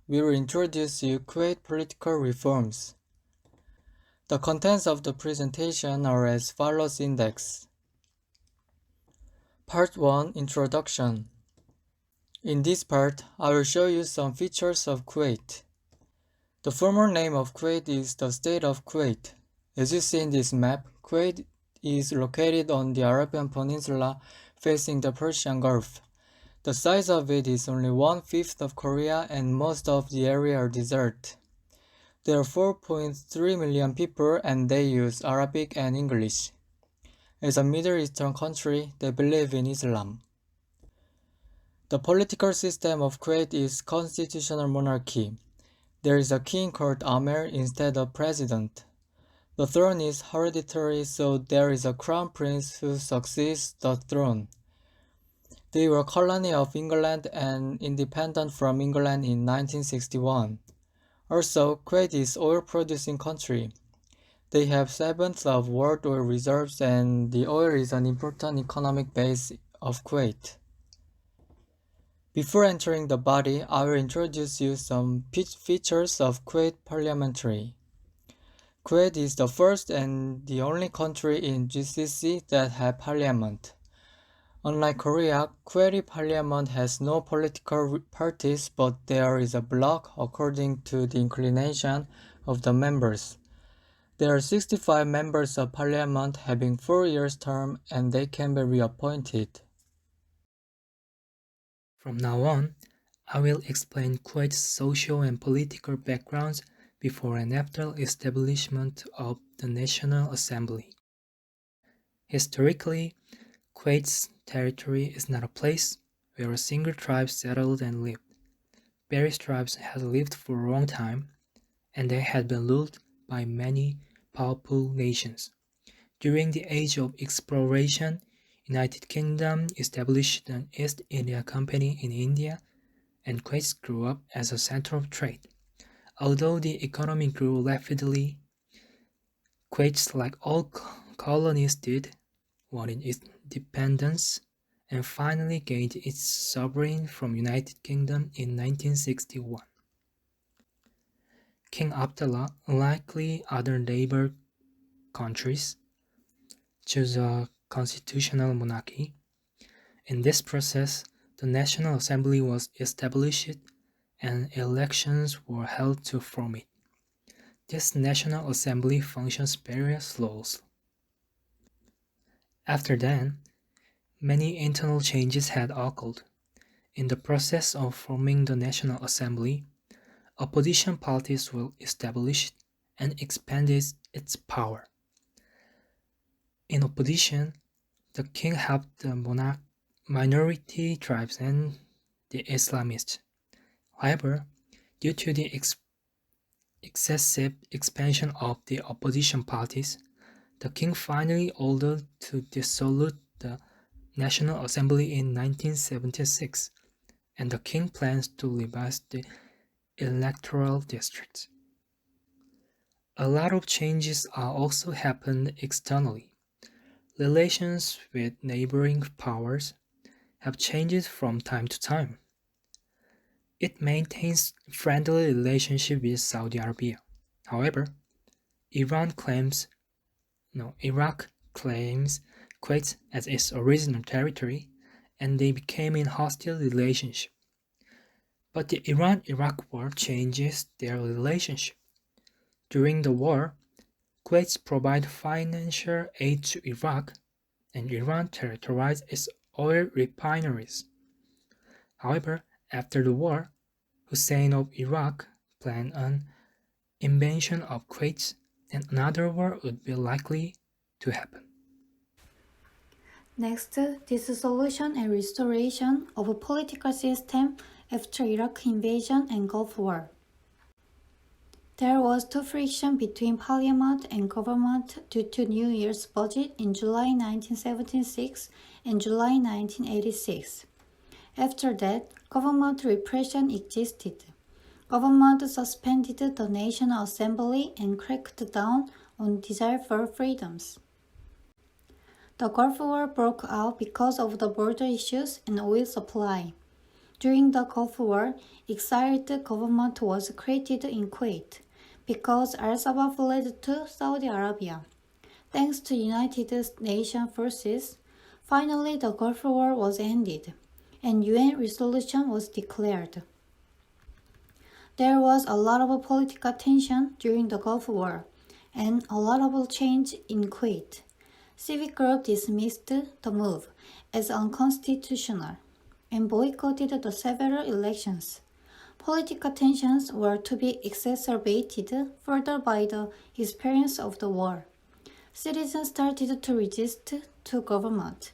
we will introduce you Kuwait Political Reforms. The contents of the presentation are as follows index. Part 1 Introduction. In this part, I will show you some features of Kuwait. The former name of Kuwait is the state of Kuwait. As you see in this map, Kuwait is located on the Arabian Peninsula facing the Persian Gulf. The size of it is only 1/5 of Korea and most of the area are desert. There are 4.3 million people and they use Arabic and English. As a Middle Eastern country, they believe in Islam. The political system of Kuwait is constitutional monarchy. There is a king called Amir instead of president. The throne is hereditary, so there is a crown prince who succeeds the throne. They were a colony of England and independent from England in 1961. Also, Kuwait is an oil-producing country. They have 1/7 of world oil reserves and the oil is an important economic base of Kuwait. Before entering the body, I will introduce you some features of Kuwait parliamentary. Kuwait is the first and the only country in GCC that have parliament. Unlike Korea, Kuwaiti parliament has no political parties, but there is a bloc according to the inclination of the members. There are 65 members of parliament having 4 years term and they can be reappointed. From now on, I will explain Kuwait's social and political backgrounds before and after establishment of the National Assembly. Historically, Kuwait's territory is not a place where a single tribe settled and lived. Various tribes had lived for a long time, and they had been ruled by many powerful nations. During the age of exploration, United Kingdom established an East India Company in India, and Kuwait grew up as a center of trade. Although the economy grew rapidly, Kuwait, like all colonies did, wanted its independence and finally gained its sovereignty from United Kingdom in 1961. King Abdullah, unlike other neighbor countries, chose a constitutional monarchy. In this process, the National Assembly was established and elections were held to form it. This National Assembly functions various laws. After then, many internal changes had occurred. In the process of forming the National Assembly, opposition parties were established and expanded its power. In opposition, the king helped the minority tribes and the Islamists. However, due to the excessive expansion of the opposition parties, the king finally ordered to dissolve the National Assembly in 1976, and the king plans to revise the electoral districts. A lot of changes are also happened externally. Relations with neighboring powers have changed from time to time. It maintains friendly relationship with Saudi Arabia. However, Iraq claims Kuwait as its original territory, and they became in hostile relationship. But the Iran-Iraq war changes their relationship. During the war, Kuwait provided financial aid to Iraq, and Iran territorialized its oil refineries. However, after the war, Hussein of Iraq planned an invasion of Kuwait, and another war would be likely to happen. Next, dissolution and restoration of a political system after Iraq invasion and Gulf War. There was too friction between parliament and government due to New Year's budget in July 1976 and July 1986. After that, government repression existed. Government suspended the National Assembly and cracked down on desire for freedoms. The Gulf War broke out because of the border issues and oil supply. During the Gulf War, exiled government was created in Kuwait because Al-Sabah fled to Saudi Arabia. Thanks to United Nations forces, finally the Gulf War was ended, and UN resolution was declared. There was a lot of political tension during the Gulf War, and a lot of change in Kuwait. Civic groups dismissed the move as unconstitutional and boycotted the several elections. Political tensions were to be exacerbated further by the experience of the war. Citizens started to resist to government,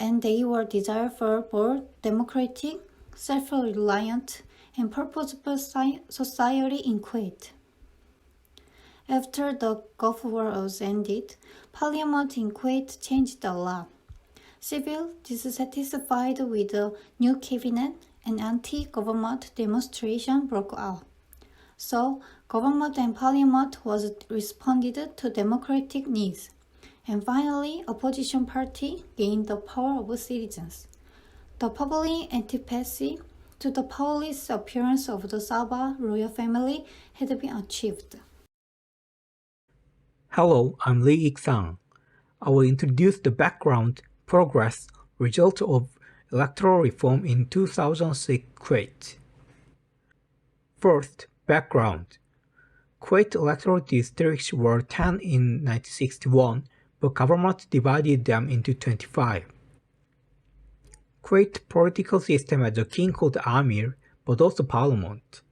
and they were desire for more democratic, self-reliant, and purposeful society in Kuwait. After the Gulf War was ended, Parliament in Kuwait changed a lot. Civil dissatisfied with the new cabinet and anti-government demonstration broke out. So, government and parliament was responded to democratic needs. And finally, opposition party gained the power of citizens. The public antipathy to the powerless appearance of the Sabah royal family had been achieved. Hello, I'm Lee Ik-sang. I will introduce the background, progress, result of electoral reform in 2006 Kuwait. First, background. Kuwait electoral districts were 10 in 1961, but government divided them into 25. Kuwait political system has a king called Amir, but also parliament.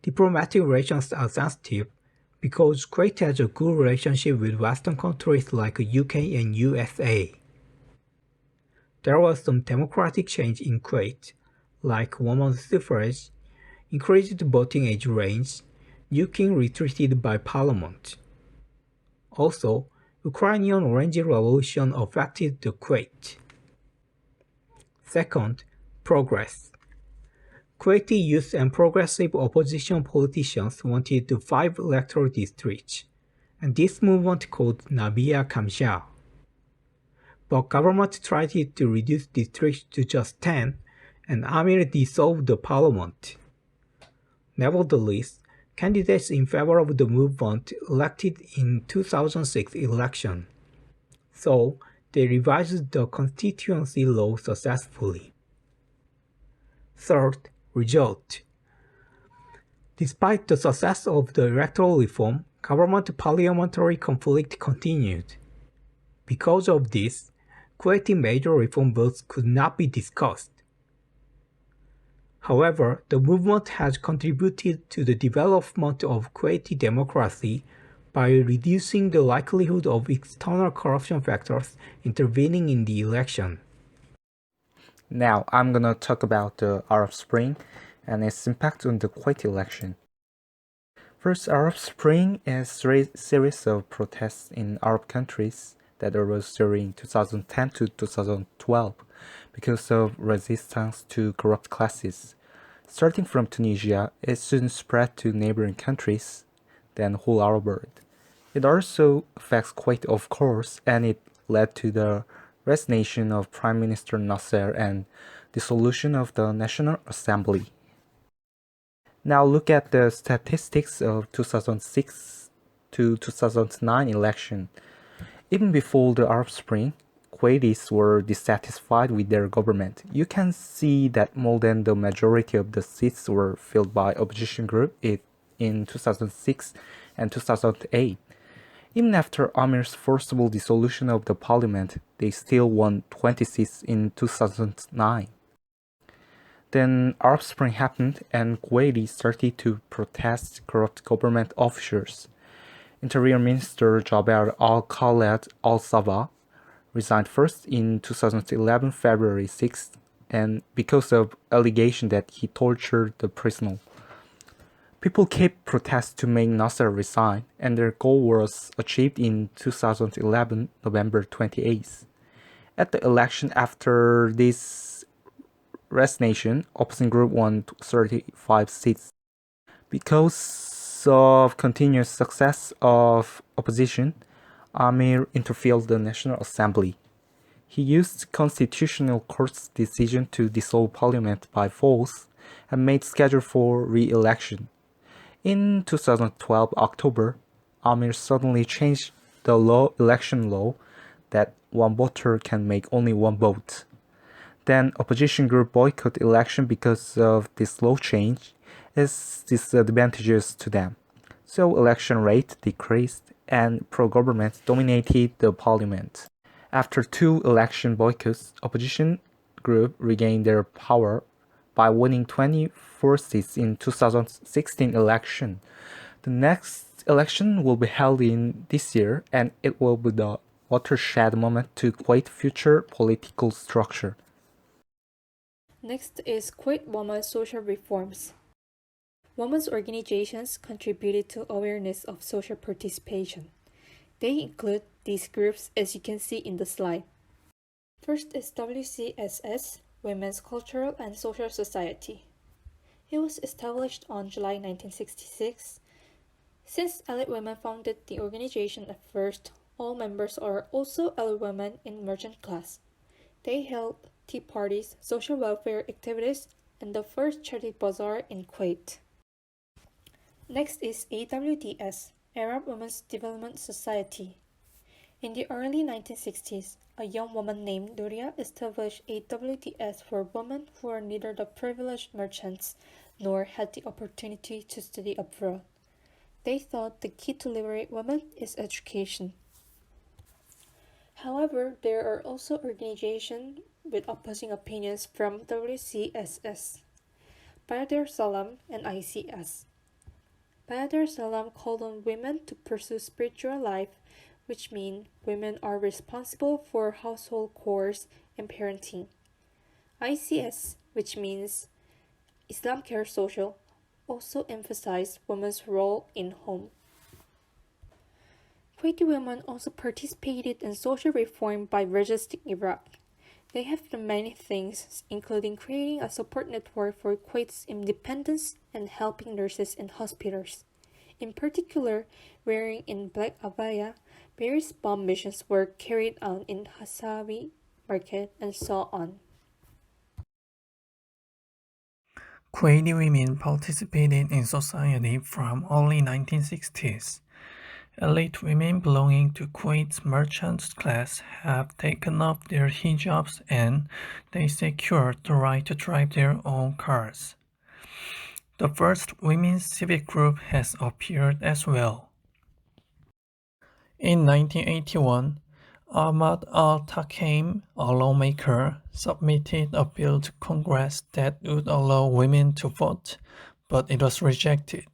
Diplomatic relations are sensitive because Kuwait has a good relationship with Western countries like UK and USA. There was some democratic change in Kuwait, like women's suffrage, increased voting age range, new king retreated by parliament. Also, Ukrainian Orange Revolution affected the Kuwait. Second, progress. Kuwaiti youth and progressive opposition politicians wanted 5 electoral districts, and this movement called Nabia Kamsha. But government tried to reduce districts to just 10, and Amir dissolved the parliament. Nevertheless, candidates in favor of the movement elected in 2006 election. So, they revised the constituency law successfully. Third, result. Despite the success of the electoral reform, government-parliamentary conflict continued. Because of this, Kuwaiti major reform bills could not be discussed. However, the movement has contributed to the development of Kuwaiti democracy by reducing the likelihood of external corruption factors intervening in the election. Now, I'm gonna talk about the Arab Spring and its impact on the Kuwait election. First, Arab Spring is a series of protests in Arab countries that arose during 2010 to 2012 because of resistance to corrupt classes. Starting from Tunisia, it soon spread to neighboring countries, then whole Arab world. It also affects Kuwait, of course, and it led to the resignation of Prime Minister Nasser and dissolution of the National Assembly. Now look at the statistics of 2006 to 2009 election. Even before the Arab Spring, Kuwaitis were dissatisfied with their government. You can see that more than the majority of the seats were filled by opposition groups in 2006 and 2008. Even after Amir's forcible dissolution of the parliament, they still won 20 seats in 2009. Then Arab Spring happened and Kuwaitis started to protest corrupt government officials. Interior Minister Jaber Al-Khaled Al-Sabah resigned first in 2011 February 6th and because of allegation that he tortured the prisoner. People kept protests to make Nasser resign, and their goal was achieved in 2011 November 28th. At the election after this resignation, opposition group won 35 seats. Because of continuous success of opposition, Amir interfered the National Assembly. He used Constitutional Court's decision to dissolve parliament by force and made schedule for re-election. In 2012 October, Amir suddenly changed the election law that one voter can make only one vote. Then opposition group boycott election because of this law change is disadvantageous to them. So election rate decreased and pro-government dominated the parliament. After 2 election boycotts, opposition group regained their power by winning 24 seats in 2016 election. The next election will be held in this year, and it will be the watershed moment to Kuwait's future political structure. Next is Kuwait Women's social reforms. Women's organizations contributed to awareness of social participation. They include these groups as you can see in the slide. First is WCSS, Women's Cultural and Social Society. It was established on July 1966. Since elite women founded the organization at first, all members are also elite women in merchant class. They held tea parties, social welfare activities, and the first charity bazaar in Kuwait. Next is AWDS, Arab Women's Development Society. In the early 1960s, a young woman named Nuria established AWDS for women who are neither the privileged merchants nor had the opportunity to study abroad. They thought the key to liberate women is education. However, there are also organizations with opposing opinions from WCSS, Bayadar Salam and ICS. Bayadar Salam called on women to pursue spiritual life, which means women are responsible for household chores and parenting. ICS, which means Islam Care Social, also emphasized women's role in home. Kuwaiti women also participated in social reform by resisting Iraq. They have done many things, including creating a support network for Kuwait's independence and helping nurses in hospitals. In particular, wearing in black abaya, various bomb missions were carried out in Hasawi market and so on. Kuwaiti women participated in society from early 1960s. Elite women belonging to Kuwait's merchant class have taken off their hijabs and they secured the right to drive their own cars. The first women's civic group has appeared as well. In 1981, Ahmad al-Taqim, a lawmaker, submitted a bill to Congress that would allow women to vote, but it was rejected.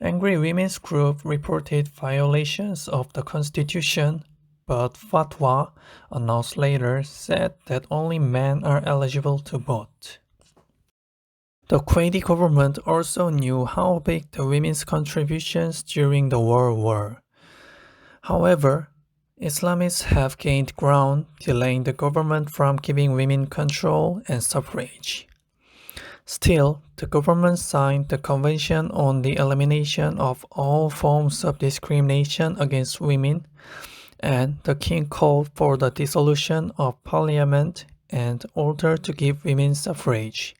Angry women's group reported violations of the constitution, but fatwa, announced later, said that only men are eligible to vote. The Kuwaiti government also knew how big the women's contributions during the World War. However, Islamists have gained ground, delaying the government from giving women control and suffrage. Still, the government signed the Convention on the Elimination of All Forms of Discrimination against Women, and the king called for the dissolution of parliament and ordered to give women suffrage.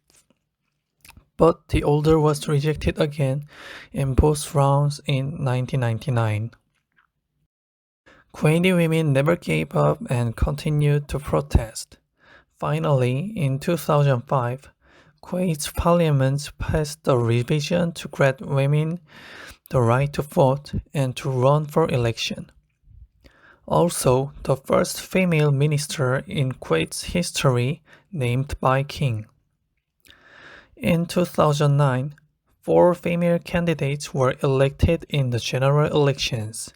But the order was rejected again in both rounds in 1999. Kuwaiti women never gave up and continued to protest. Finally, in 2005, Kuwait's parliament passed a revision to grant women the right to vote and to run for election. Also, the first female minister in Kuwait's history named by king. In 2009, 4 female candidates were elected in the general elections.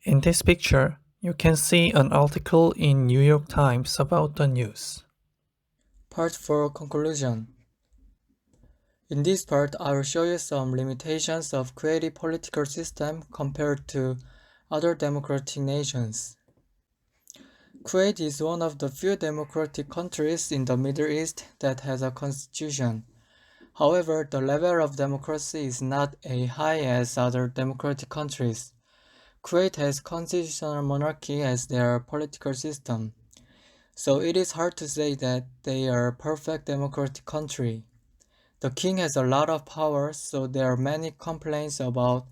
In this picture, you can see an article in New York Times about the news. Part 4 Conclusion. In this part, I will show you some limitations of Kuwaiti political system compared to other democratic nations. Kuwait is one of the few democratic countries in the Middle East that has a constitution. However, the level of democracy is not as high as other democratic countries. Kuwait has constitutional monarchy as their political system, so it is hard to say that they are a perfect democratic country. The king has a lot of power, so there are many complaints about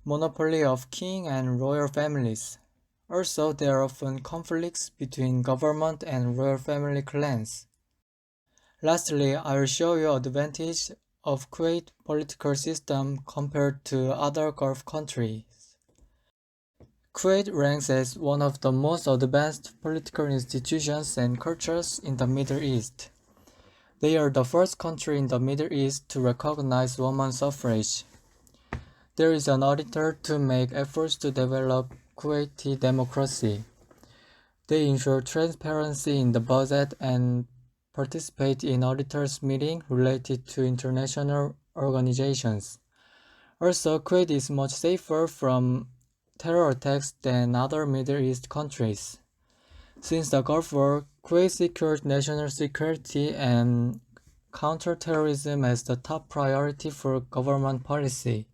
monopoly of king and royal families. Also, there are often conflicts between government and royal family clans. Lastly, I will show you advantage of Kuwait political system compared to other Gulf countries. Kuwait ranks as one of the most advanced political institutions and cultures in the Middle East. They are the first country in the Middle East to recognize woman suffrage. There is an auditor to make efforts to develop Kuwaiti democracy. They ensure transparency in the budget and participate in auditors' meetings related to international organizations. Also, Kuwait is much safer from terror attacks than other Middle East countries. Since the Gulf War, Kuwait secured national security and counterterrorism as the top priority for government policy.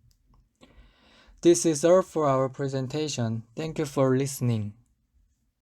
This is all for our presentation. Thank you for listening.